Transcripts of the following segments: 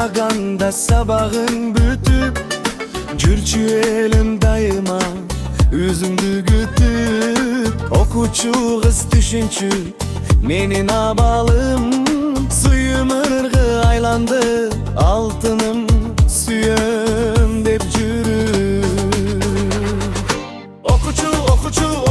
Uyanaganda sabahın bütüp Gülçü elim daima Üzümdü gütüp Okuçu kız düşünçü Menin abalım Suyum ırgı aylandı Altınım suyum dep jürür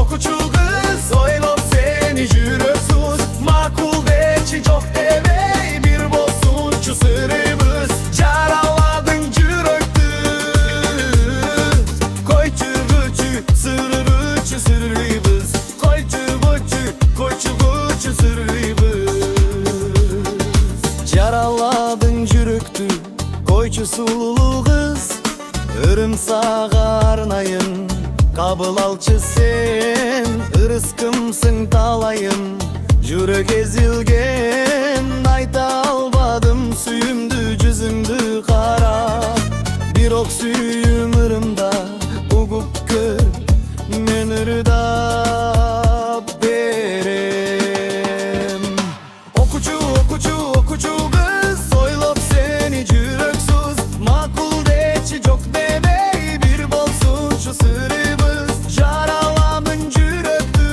Okuçu kız Oylop seni jüreksuz Makul deçi çok demey Bir bolsunçu sırrımız Caraladın jürekti Koyçu gıçı sırrıçı sırrımız Koyçu gıçı sırrımız Caraladın jürekti Koyçu sululu kız Irım sağa arnayın Kabıl alçı sen Irıskımsın talayım Jürek ezilgen Ayta albadım Suyumdu cüzümdü kara Bir ok suyum ırımda Ugup kör Men ırıdap berem Okuçu kız Oylop seni jüreksuz Makul deçi çok demey Bir bolsun şu sırrımız Jaralamın jürekti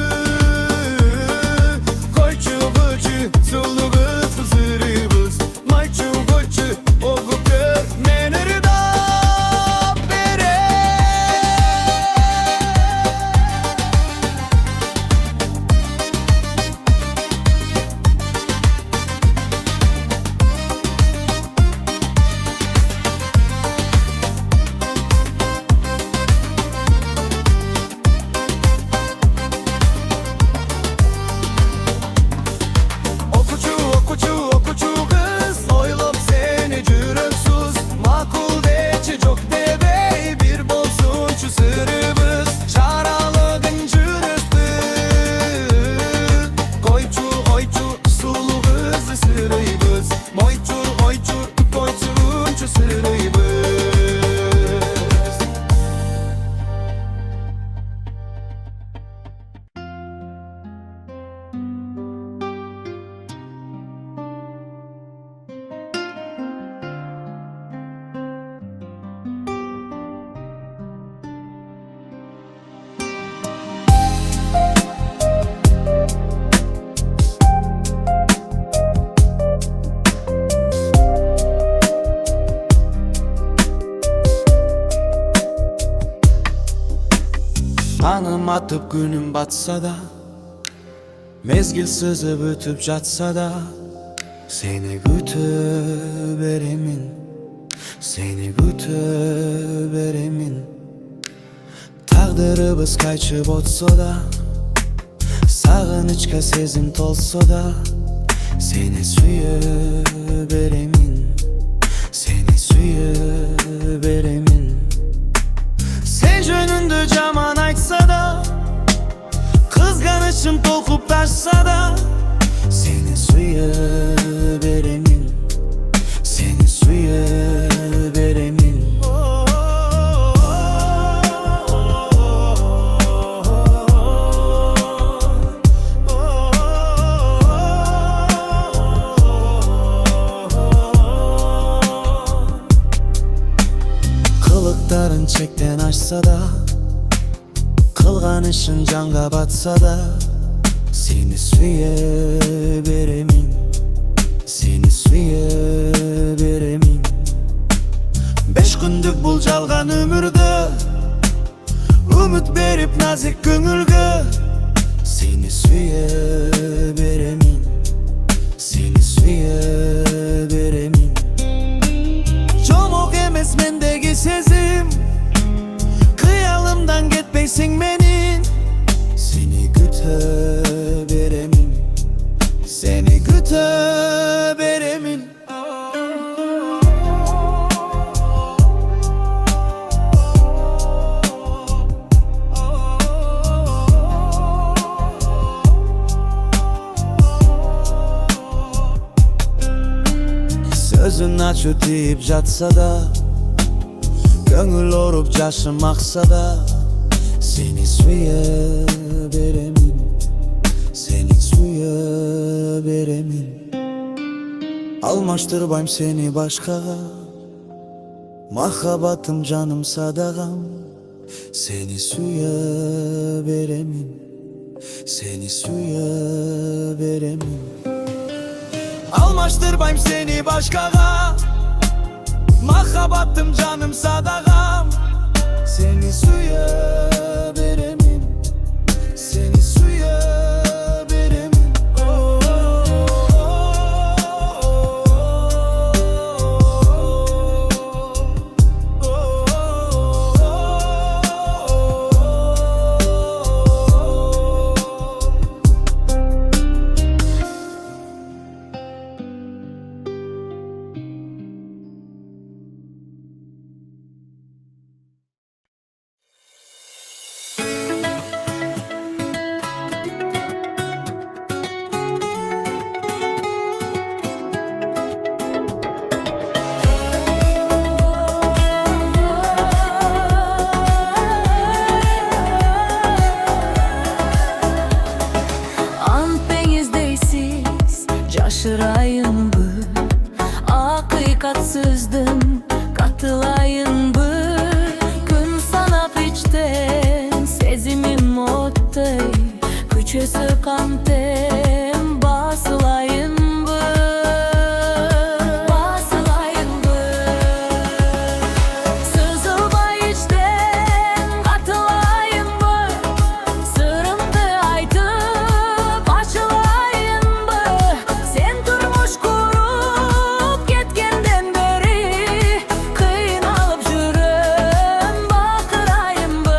Koyçu gıcı Sulu gıtı sırrımız Mayçu gıcı Ogup gör Men ırıdap berem Okuçu kız Oylop seni jüreksuz Makul deçi çok demey Bir bolsun şu sırrımız Jaralığın jürekti Koyçu sulu kızı sırrımız Koyçunçu sırrımız Tanım atıp günüm batsa da Mezgil sızıp ötüp jatsa da Seni gütüp eremin Tağdırыбыз kayçıp otsa da Sağınычка sezim tolsa da Seni suyup eremin Sen jönündü jaman aytsa da Kızganışım tokup taşsa da Seni suyup eremin Kılıkların çekten açsa da Kılganışın canga batsa da Seni suyup eremin Beş gündük bul jalgan ömürde Umut berip nazik köngülge Seni suyup eremin Çomok emes mendeki sezim Kıyalımdan getpeysin menin Seni gütüp eremin Sözün açı deyip jatsa da Köngül orup jaşım aksa da Seni suyup eremin Almaştırbayım seni başkaga, Mahabatım canım sadagam. Seni süye veremem, seni süye veremem. Almaştırbayım seni başkaga, Mahabatım canım sadagam. Seni süye veremem, seni süye veremem. Şaşırayım bu, hakikatsizdim, katılayım bu. Gün sana piçten, sezimim ottay, küçesi kantem, basılayım bu, basılayım bu. Sızılma içten, katılayım bu, sırrımdı aytıp, açılayım bu. Sen durmuş kurup getkenden beri, kıynalıp жүрем, bakırayım bu,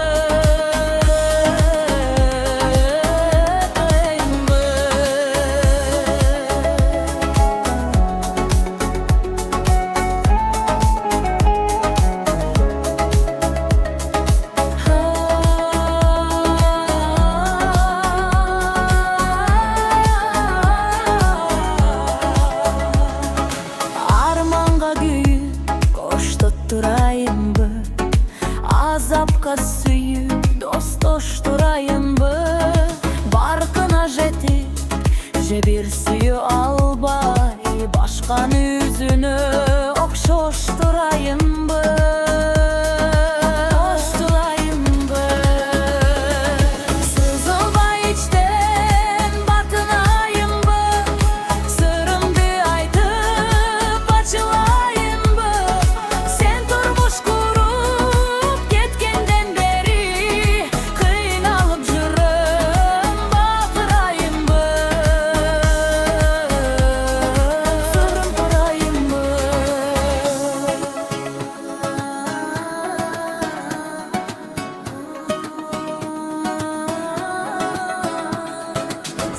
Armanga güyüp koş tutturayım bu, azapka süyüp dostoşturayım bu. Barkına jetip bir suyu albay, başkan yüzünü okşoşturayım bu, okşoşturayım bu. Sızılma içten bakınayım bu, sırrımdı aytıp açılayım bu. Sen durmuş kurup getkenden beri, kıynalıp жүрем, bakırayım bu, sırrım kurayım bu.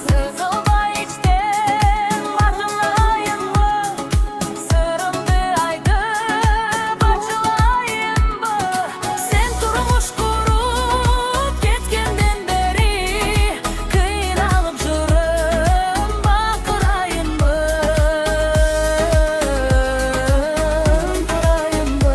Sızılma içten bakınayım bu, sırrımdı aytıp açılayım bu. Sen durmuş kurup getkenden beri, kıynalıp жүрем, bakırayım bu, kurayım bu.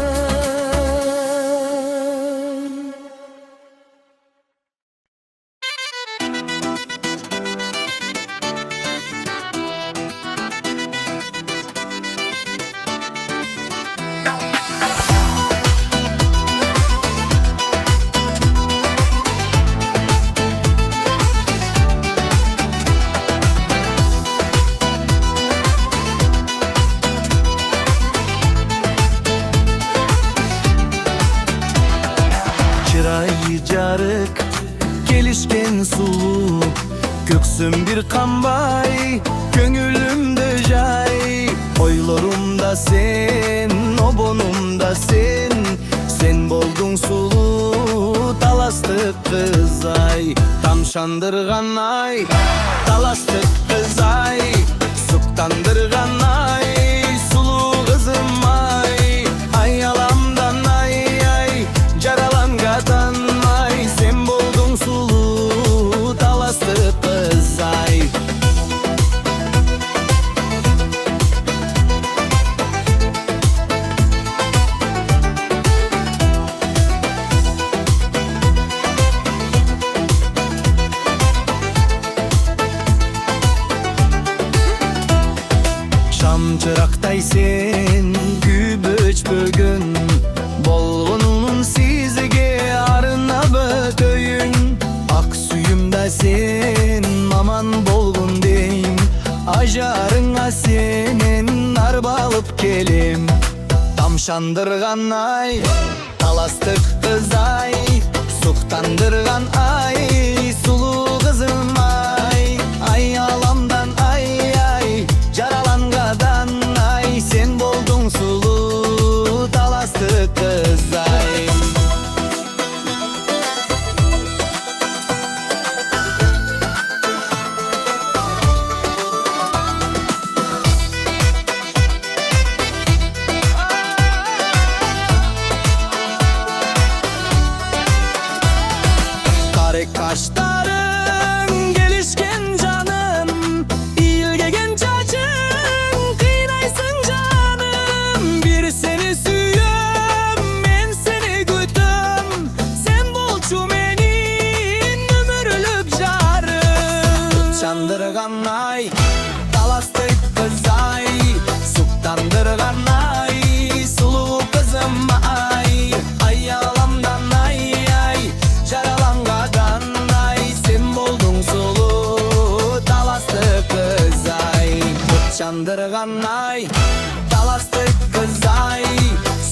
Çırayı carık, gelişken sulu, Göksüm bir kambay, gönülümde jay. Oylarımda sen, obonumda sen, sen boldun sulu, talastık kızay. Tamşandırgan ay, talastık kızay, suktandırgan ay, sulu kızım ay. Ay alamdan ay ay, jaralangatan ay, sen boldun sulu, talastık kızay. suyumday sen kübüç bugün Bolgununun sizge arına bötöyün Ak suyumda sen aman bolgun deyim Ajarına senin arbalıp kelim Tamşandırgan ay talastık kız ay Suktandırgan ay sulu kızım ay Ay alamdan ay ay Jaralangadan ay Sen boldun sulu talastık kız ay Kare kaşların gelişken canım İlgegen çaçın kıynaysın canım Bir seni süyüm men seni gütüm Sen bolçu menin ömürlük jarım Çandırgan ay talastık kız ay Suktandırgan ay sulu kızım ay Ay alamdan ay ay Jaralangadan ay Sen boldun sulu talastık kız ay Çandırgan ay talastık kız ay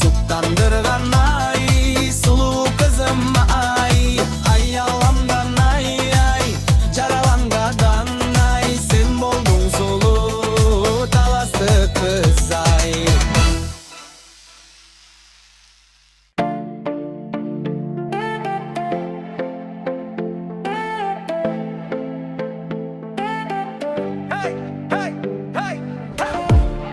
Suktandırgan ay sulu kızım ay Ay alamdan ay ay Jaralangadan ay Sen boldun sulu talastık kız ay Hey, hey, hey, hey.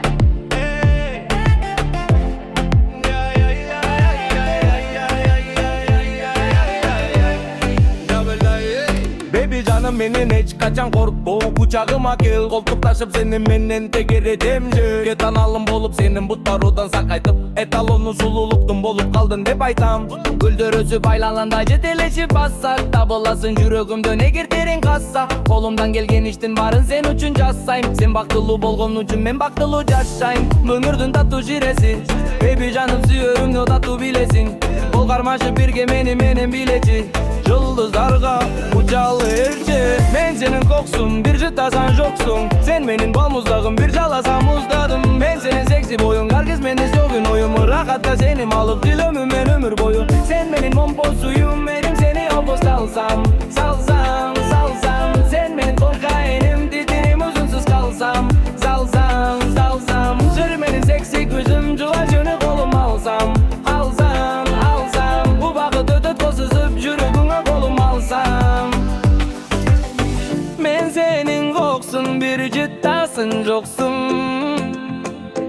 Baby canım benim hiç kaçan korkma Kucağıma gel koltuktaşıp senin menden teker edemce Ketan alım bolup senin bu tarudan sakaytıp Etalonu sululuktun bolup kaldın dep aytam Güldürüsü baylalanda jeteleşip bassak Tabılasın yüreğimde ne girterin kassa Kolumdan gelgen iştin varın sen üçün jassayım Sen baktılı bolgon üçün men baktılı jaşayım Münürdün tatlı jiresi Baby canım süyörüm no tatlı bilesin Bol karmaşı birge menem bileci Yıldızlarga ucalı erce Men senin koksun bir jıtasan joksun Sen benim balmuzdağım bir jalasam uzdadım Ben senin seksi boyun herkes mende sogün oyumu Rakatta senim alıp dilömüm ben ömür boyu Sen benim momposuyum benim seni opos salsam Salsam salsam Sen benim kokaenim titirim uzunsuz kalsam Salsam salsam Sürmenin seksi gözüm cuvacını kolum alsam Alsam alsam Bu bakıtı tutkosuzup jürügüne kolum alsam Men senin koksun bir cıttasın joksun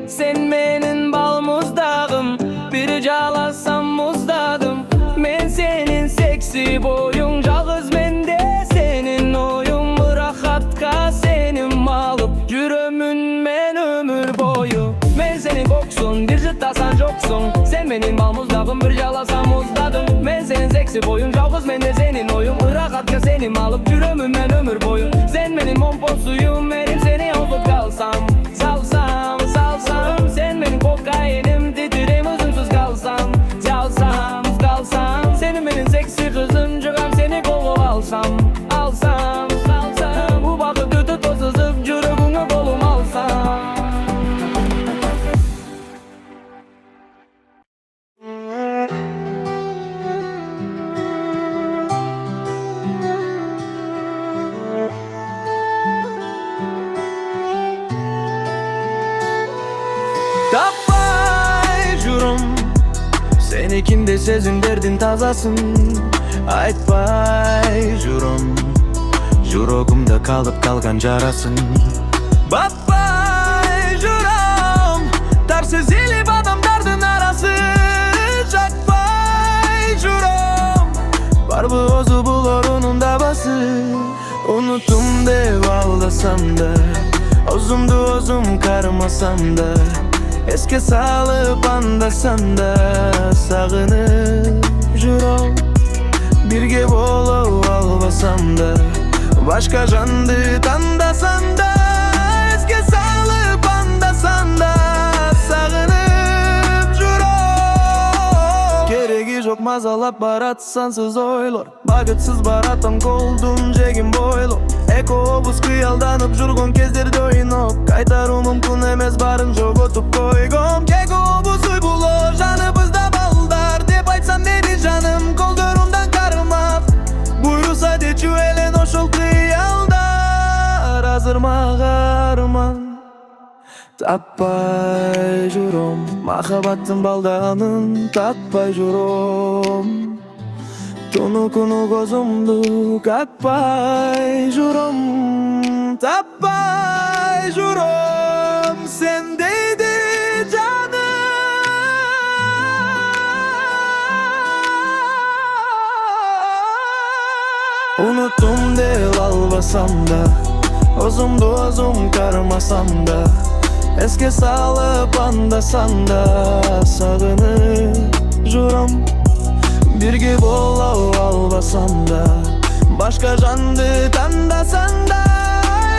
Sen benim bal muzdağım bir jalasam muzdadım Men senin seksi boyun жалғыз mende Senin oyun rahatka senin alıp Yürümün men ömür boyu Men senin koksun bir jıtasan joksun Sen benim bal muzdağım bir jalasam muzdadım Men senin seksi boyun жалғыз mende Senin oyun rahatka senin alıp Yürümün men ömür boyu Sen benim momposuyum benim seni olup kalsam Salsam salsam Sen benim kokaenim titirim uzunsuz kalsam Salsam kalsam Senin benim seksi kızım cıgam seni kolu alsam Alsam alsam Bu bakıtı tutsuzlup yüreğine kolum alsam Tapay jurum Senikinde sözün derdin tazasın Aytpay jurum Жүрөгүмдө kalıp kalgan jarasın Batpay jurum Tarsiz ilip adamdardın arası Jakpay jurum Var bu ozu bulorunun dabası Unuttum dev ağlasam da Ozumdu ozum karmasam da Eske salıp andasam da Sağınıp jurum Birge bolup albasam da Başka jandı tandasan da Eske salıp andasan da мазалап барат сансыз ойлор. Багытсыз баратам колдун жегин бойлоп. Эко обуз кыялданып жүргөн кездерде ойноп. Кайтаруу мүмкүн эмес, барын жоготуп койгом. Эко обуз уйбулор, жаныбызда балдар деп айтсам мени жаным колдорумдан кармап. Буйруса дечү элен ошол кыялдар азыр мага арман. Таппай жүрөм, махабаттын балданын таппай жүрөм. Туну күнү көзүмдү какпай жүрөм, таппай жүрөм, сен дейди жаным. Уnuttум деп албасам да, өзүмдү өзүм кармасам да, эске салып андасам да сагынып жүрөм. Бирге бола албасам да, башка жанды тандасам да,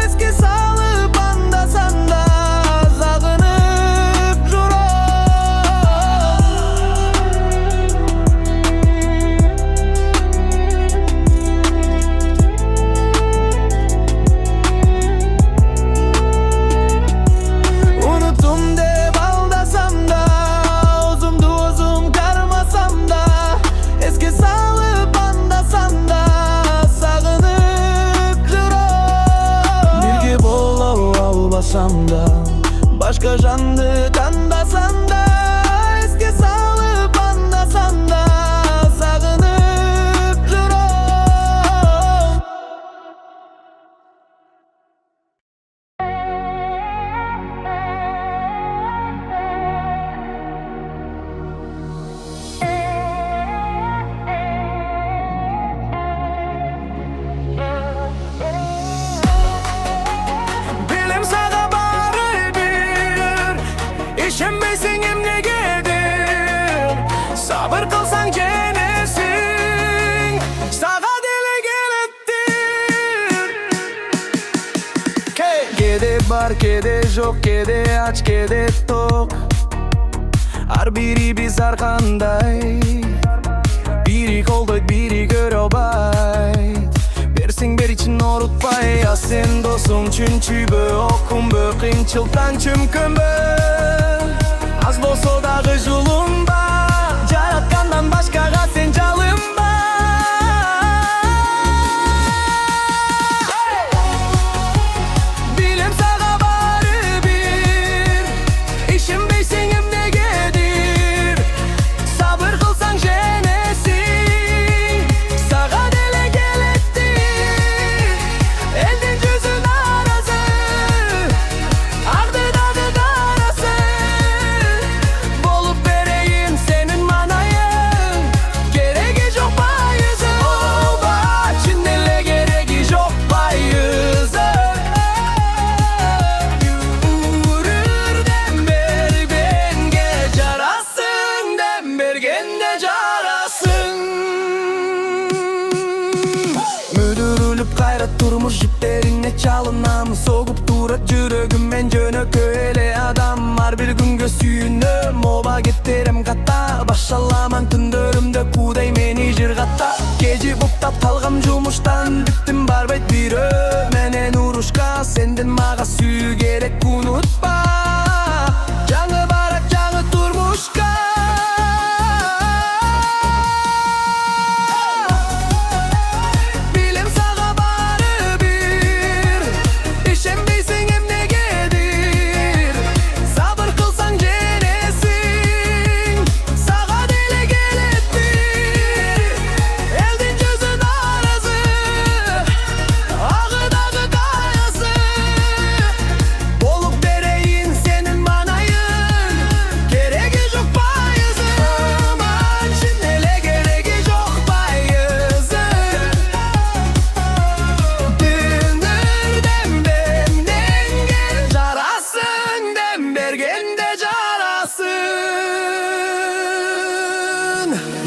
эске салып андасам да сагынып жүрөм. Unuttум деп алдасам да, өзүмдү өзүм кармасам да, эске салып андасам да сагынып жүрөм. Бирге бола албасам да, башка жанды тандасам да, эске салып андасам да сагынып жүрөм. Билем сага бары бир, ишенбейсиң эмнегедир. Сабыр кылсаң женесиң, сага деле келеттир. Кеде бар, кеде жок, кеде ач, кеде ток. Ар бирибиз ар кандай, бири колдойт, бири көрө албайт. Берсең бер ичин орутпай, а сен досуң чүнчүбө, окунбө, кыйынчылыктан чөмкөнбө. Аз болсо дагы жулунба, жараткандан башкага сен жалынба. Билем сага бары бир, ишенбейсиң эмнегедир. Сабыр кылсаң женесиң, сага деле келеттир. Элдин жүзүн аразы, арды дагы карасы. Болуп берейин сенин манайың, кереги жок байызы. Ооба, чын эле кереги жок байызы. Урur дем бергенге жарасың, дем бергенде жарасың. Мүдүрүлүп кайра турмуш жиптерине чалынам. Согуп турат жүрөгүммен жөнөкөй эле адам. Ар бир күнгө сүйүнөм, оба кеттерем ката. Башаламан түндөрүмдө куудай мени жыргата. Кежи буктап калгам жумуштан, бүттүм барбайт бирөө менен урушка. Сенден мага сүйүү керек, унутпа. Жаңы барат, жаңы турмушка. Билем сага бары бир, ишенбейсиң эмнегедир. Сабыр кылсаң женесиң, сага деле келеттир. Элдин жүзүн аразы, агы дагы каясы. Болуп берейин сенин манайың, кереги жок байызы. Чын эле кереги жок байызы. Дүнүр дем бемденген жарасың, дем бергенде жарасың.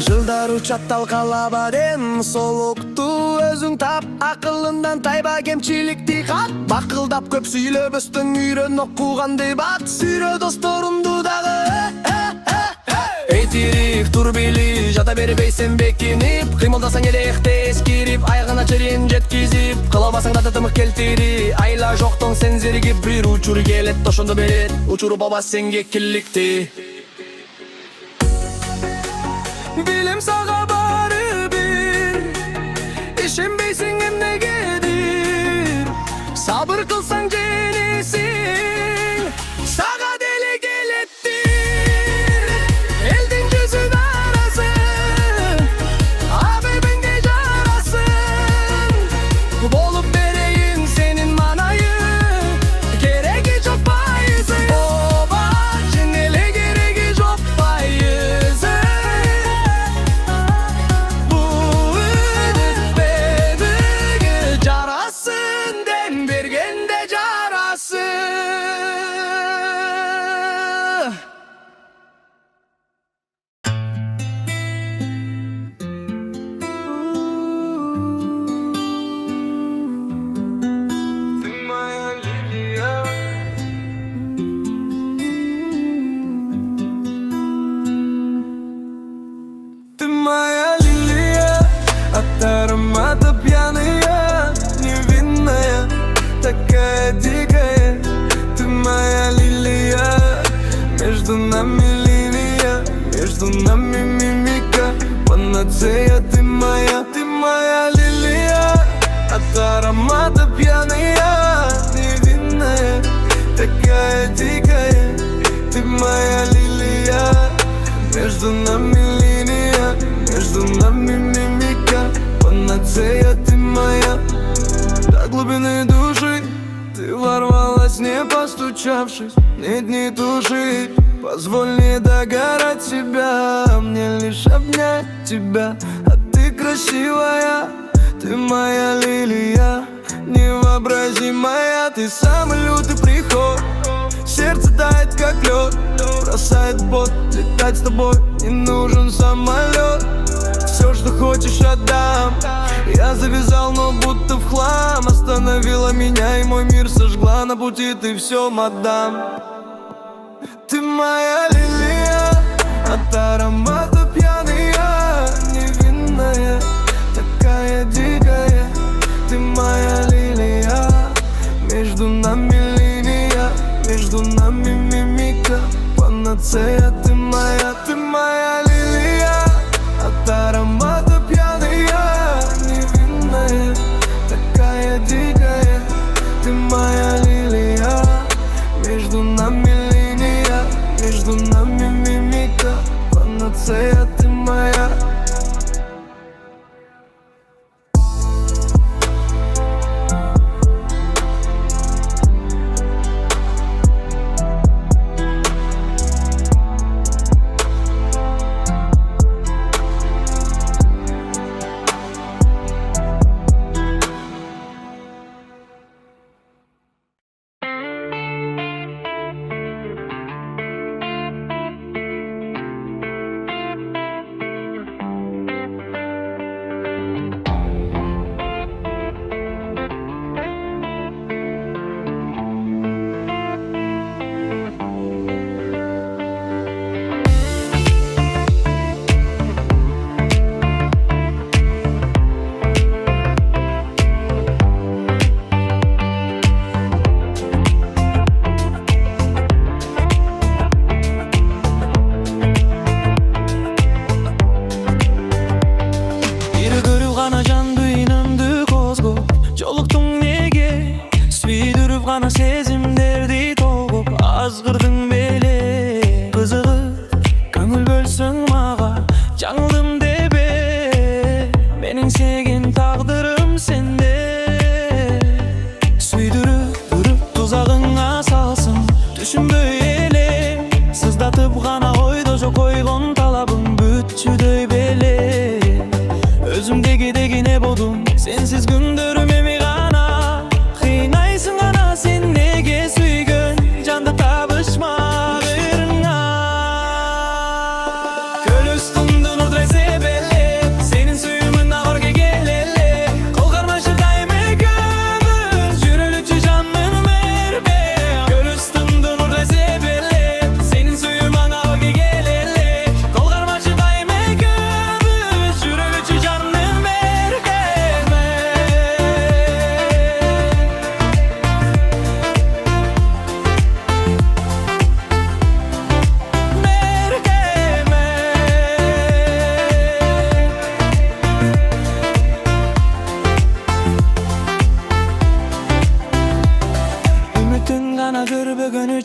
Жылдар учат талкалаба дем солукту өзүң тап. Акылыңдан тайба кемчиликти кат. Бакылдап көп сүйлөбөстөн үйрөн окуганды бат. Сүйрө досторунду дагы Eytirik тур били, жата бербейсің бекініп Қимылдасаң еректі ескеріп, аяғына черен жеткізіп Қылабасаң да тымық келтірі, айла жоқтың сен зергіп Бір учур келет, тошынды берет, учуру баба сенге кілікті Білем саға бары бір, ішінбейсің емнегедір Сабыр қылсаң женесің, саға деле келеттір Елдің жүзін арасың, абебіңде жарасың Болып берейін сенің манайың, керегі жоқ пайызың Оба, женеле керегі жоқ пайызың Бұл үдітпедігі жарасын, дем бергенде жарасын Ты моя лилия, от аромата пьяная, невинная, такая дикая. Ты моя лилия, между нами линия, между нами мимика, панацея. Ты моя лилия, от аромата пьяная, невинная, такая дикая. Ты моя лилия, между нами линия, между нами мимика, панацея. Ты моя. До глубины души ты ворвалась, не постучавшись, нет, не туши. Позволь не догорать себя, мне лишь обнять тебя. А ты красивая, ты моя лилия, невообразимая. Ты самый лютый приход, сердце тает как лед, бросает пот, летать с тобой не нужен самолет. Все, что хочешь, отдам. Я завязал, но будто в хлам. Остановила меня и мой мир сожгла. На пути ты все, мадам. Ты моя лилия, от аромата пьяная, невинная, такая дикая. Ты моя лилия, между нами линия, между нами мимика, панацея. Ты моя лилия, от аромата пьяная, невинная, такая дикая. Ты моя лилия, между нами линия, между нами мимика, панацея. Ты моя.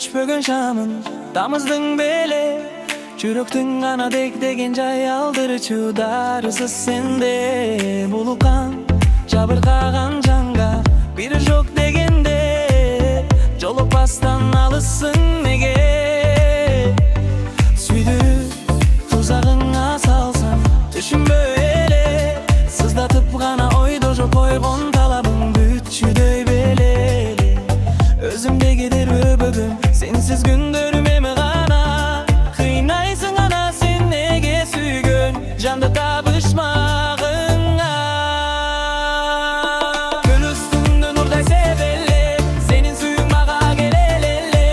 öçpөгөн şamın Tamızdың bele Жүрөктүң гана дегдеген жай алдырчу дарысыз сенде Булукан жабыркаган жанга бир жок дегенде Жолукпастан алыссың неге Сүйдүрүп тузагыңа салсам түшүнбөй эле Сыздатып гана ойдо жок койгон талабың бүтчүдөй белели Өзүмдегидир өбөгүм сенсиз күндөрүм эми гана Кыйнайсың ана сен неге сүйгөн жанды табышмагыңа Көл үстүндө нурдай себелеп сенин сүйүң мага келелеле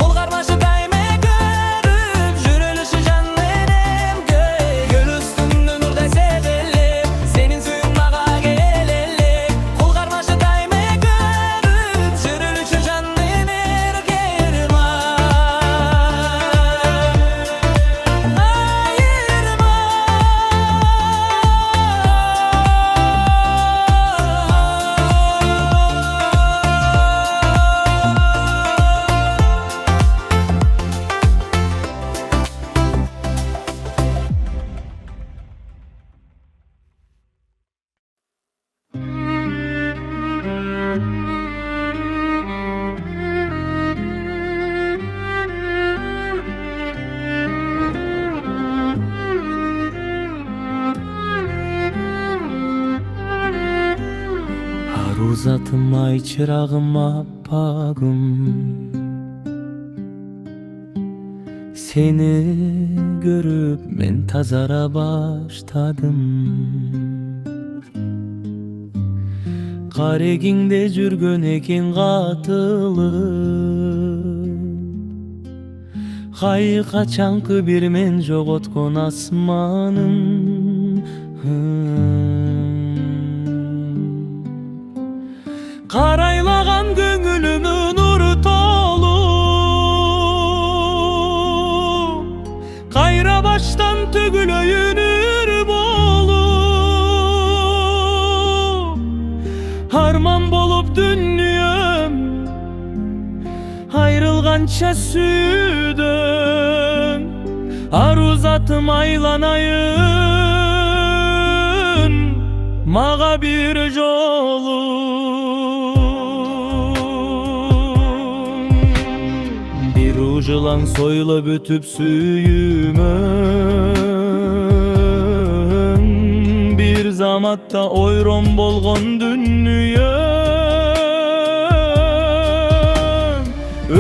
Кол кармашы кайме көрүп жүрөлүшү жан менен Көл үстүндө нурдай себелеп сенин сүйүң мага келелеле Кол кармашы кайме көрүп жүрөлүшү жан менен Айырма Aruzatım ay çırağım appagım Seni görüp men tazara başladım Kareginde жүргөн экен катылып Кай качанкы бир мен жоготкон асманым Karaylagan göңүлүмүн нуру толу Кайра баштан төгүлөйүнүр болу Harman болуп дүнүйөм Айрылганча сүйдөн Арузатым айланайын Мага бир жолу Жылаң сойлап өтүп сүйүмөн Бир заматта ойрон болгон дүнүйөм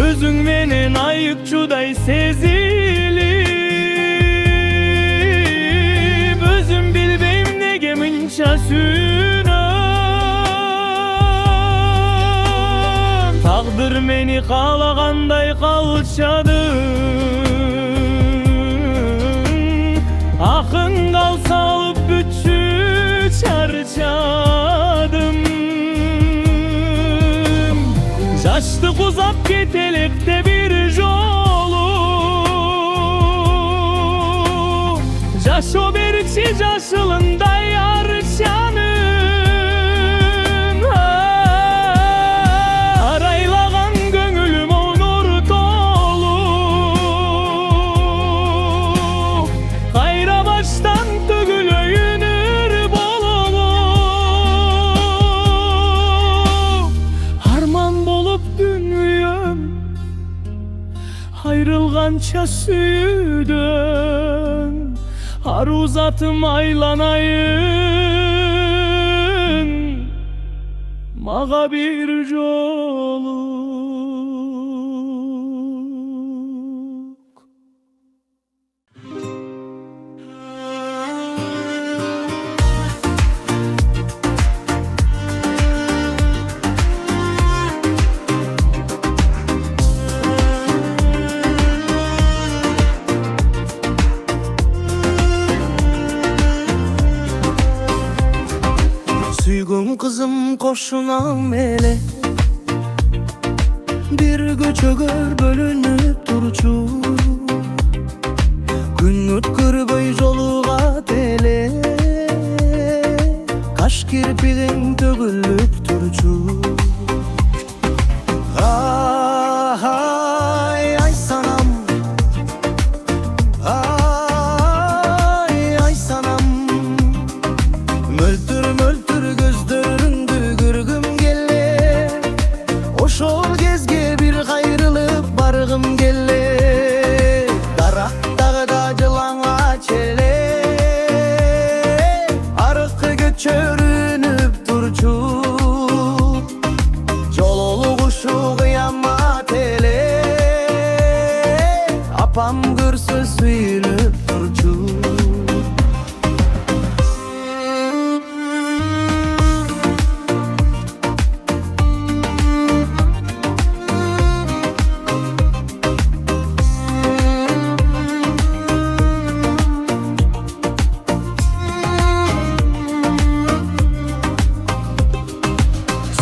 Өзүң менен айыкчудай сезилип Өзүм билбейм неге мынча сүйүнөм Тагдыр мени каалагандай калчады Акын кал салып бүтчү чарчадым Жашты кузап кетелекте бир жолу Жашоо берчи жашылындай арчаны Ayrılgança süydün Aruzatım aylanayın Mağa bir joluk Süygün kızım koşunam ele Bir göçөгөр bölünüp turçu Gün ötkür boy joluga tele Kaş kirpigin tөгүлүп turçu Ay Apam görse süylüp durçu.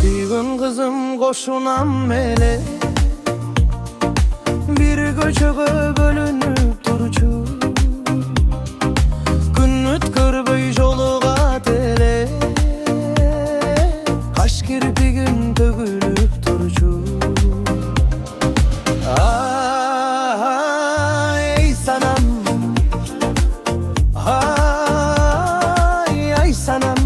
Süygün kızım koşunam mele, bir göçöge bölünüp durçu. Gün ötkür böy joluga tele, kaş kirpigin tөгülüp durçu. Ay sanam, ay sanam,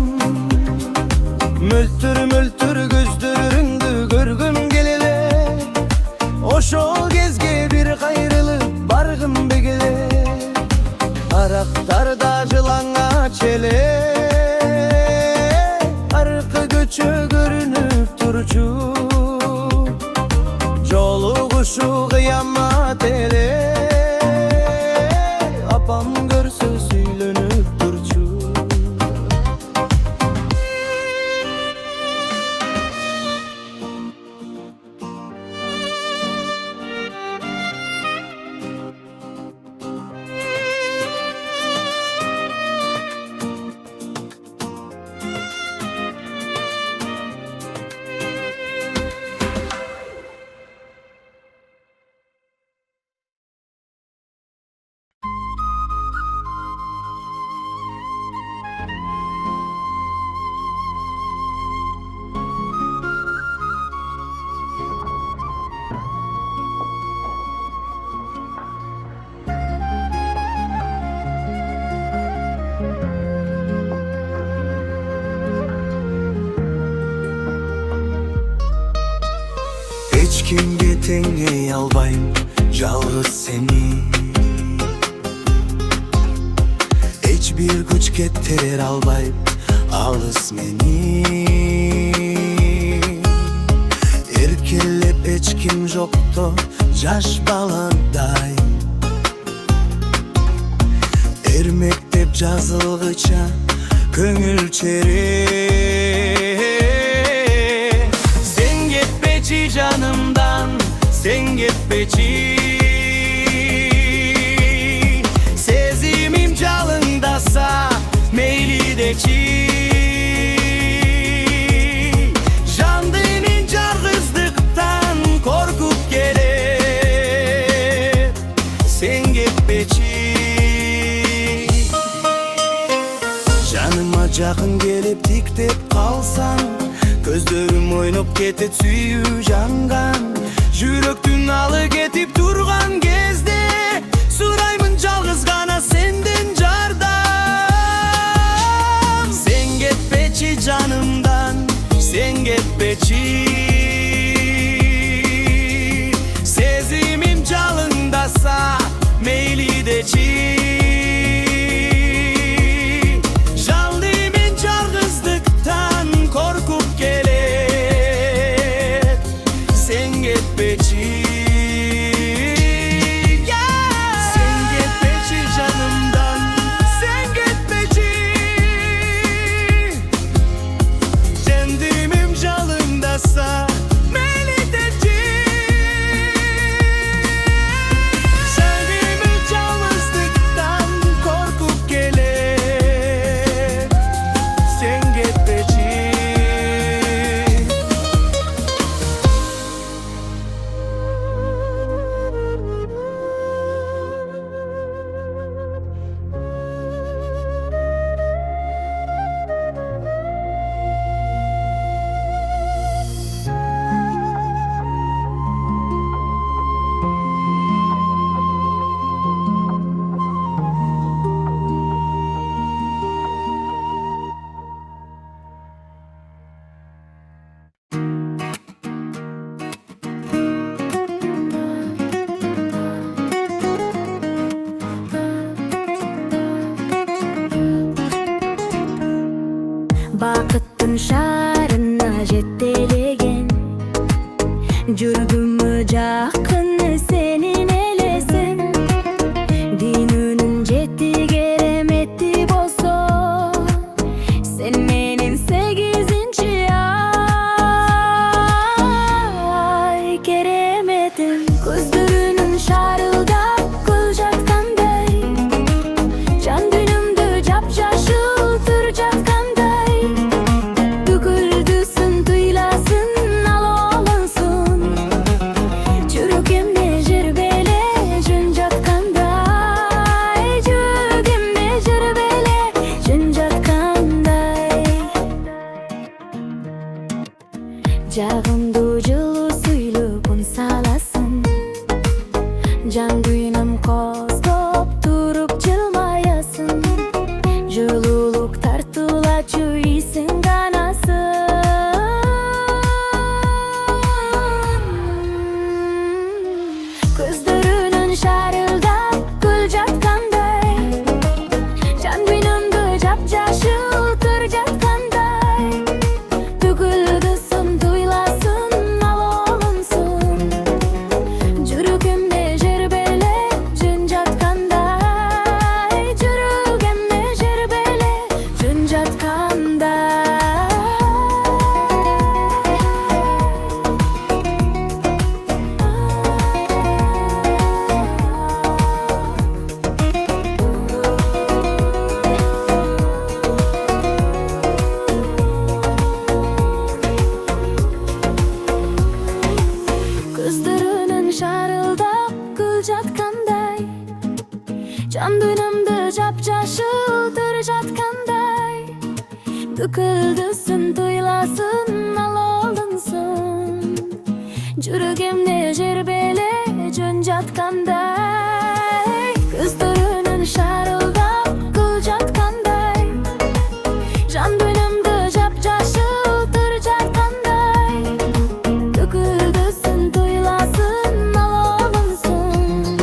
möltür möltür gözlörüңdü görgüm gelele. Oşol gezge bir gayrılıp bargım begele. Araktarda жылаңа çele, arka göçö görünüp durçu. Joluguşu kıyamat ele, apam görse süylönüp durçu. Hiç kimge tengey albayım жалгыз seni. Hiçbir güç kettirer albayım alыс meni. Erkelep hiç kim joktu jaş baladay. Ermектep жазылгыча көңүл çere. Sen gitmeci canımdan, sen gitmeci. Sezimim calındasa meylideki. Jandının cargızlıktan korkup gelir. Sen gitmeci. Janıma jakın gelip tiktep kalsan, gözlerim oynop ketet sүйүү жанган. Жүрөктүн алы кетип турган кезде, сураймын жалгыз гана сенден жардам. Sen кетпечи жанымдан, sen кетпечи. Сезимим жалындаса мейли дечи. Бақыттың шарына жетелеген, жүргүмө жакын сенин элесиң. жағымды жылы сүйлөп үн саласың. Жан дүйнөм козгоп туруп жылмаясың. Жылуулук тартуулачу ийсиң канасың. Көздөрүнүн шарылдап гүл жаткандай, жан дүйнөмдү жапжашыл тыр жаткандай. Төгүлдүсүн туйласын алолунсун, жүрөгүмдө жербеле жөн жаткандай, жүрөгүмдө жербеле жөн жаткандай. Көздөрүнүн шарылдап гүл жаткандай, жан дүйнөмдү жапжашыл тыр жаткандай. Төгүлдүсүн туйласын алолунсун, жүрөгүмдө жербеле жөн жаткандай. Көздөрүнүн шарылдап гүл жаткандай, жан дүйнөмдү жапжашыл тыр жаткандай. Төгүлдүсүн туйласын алолунсун,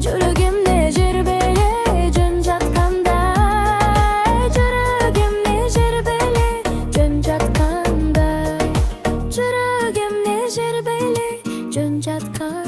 жүрөгүмдө жербеле жөн жаткандай, жүрөгүмдө жербеле жөн жаткандай, жүрөгүмдө жербеле жөн жаткандай.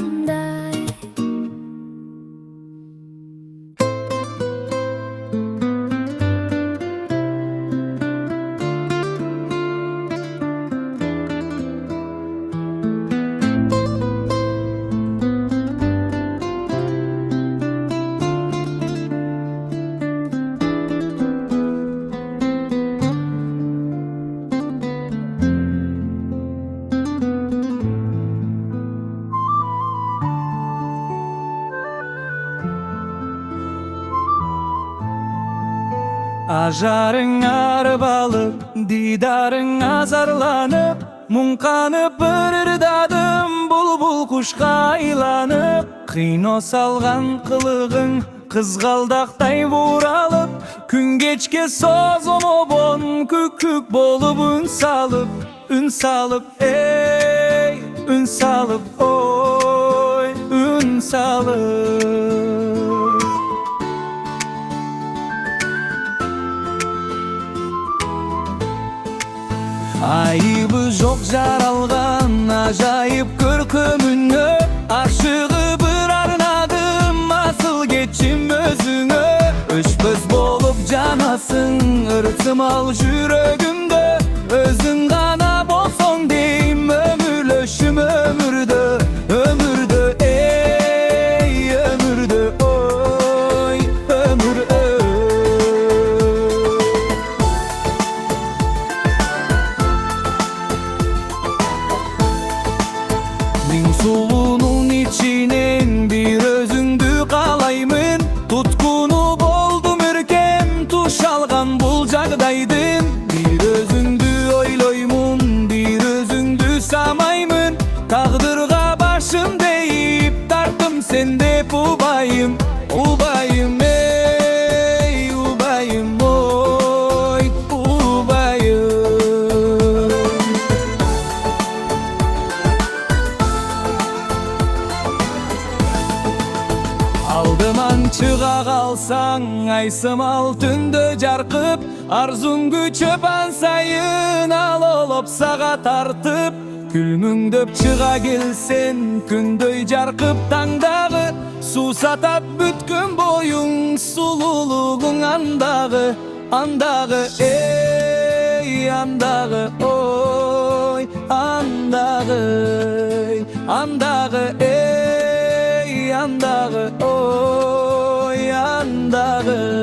Ажарың арбалып, дидарың азарланып, муңканып бір ырдадым бұлбұл кушка айланып. Кыйно салган кылыгың кызгалдактай буралып, күн кечке созонобон күк болуп үн салып, эй, үн салып, ой, үн салып. Айыбы жок жаралган ажайып көркөмүнө, ашыгы бір арнадым асыл кетчим өзүңө. Өчпөз болуп жанасың ырсымал жүрөгүмдө, өзүң гана болсоң дейм өмүрлөшүм өмүрдө, эй, өмүрдө, ой, өмүр, Миң сулуунун ичинен бир өзүңдү каалаймын. Туткуну болдум өркем туш алган бул жагдайдын. Бир өзүңдү ойлоймун, бир өзүңдү самаймын. Тагдырга башым дейип тарттым сен деп убайым, эй, убайым, ой, убайым. Алдыман чыга калсаң айсымал түндө жаркып, арзуң күчөп ансайын алолоп сага тартып. Күлмүңдөп чыга келсен күндөй жаркып таңдагы, суусатат бүткөн боюң сулуулугуң андагы, эй, андагы, ой, андагы, эй, андагы, ой, андагы.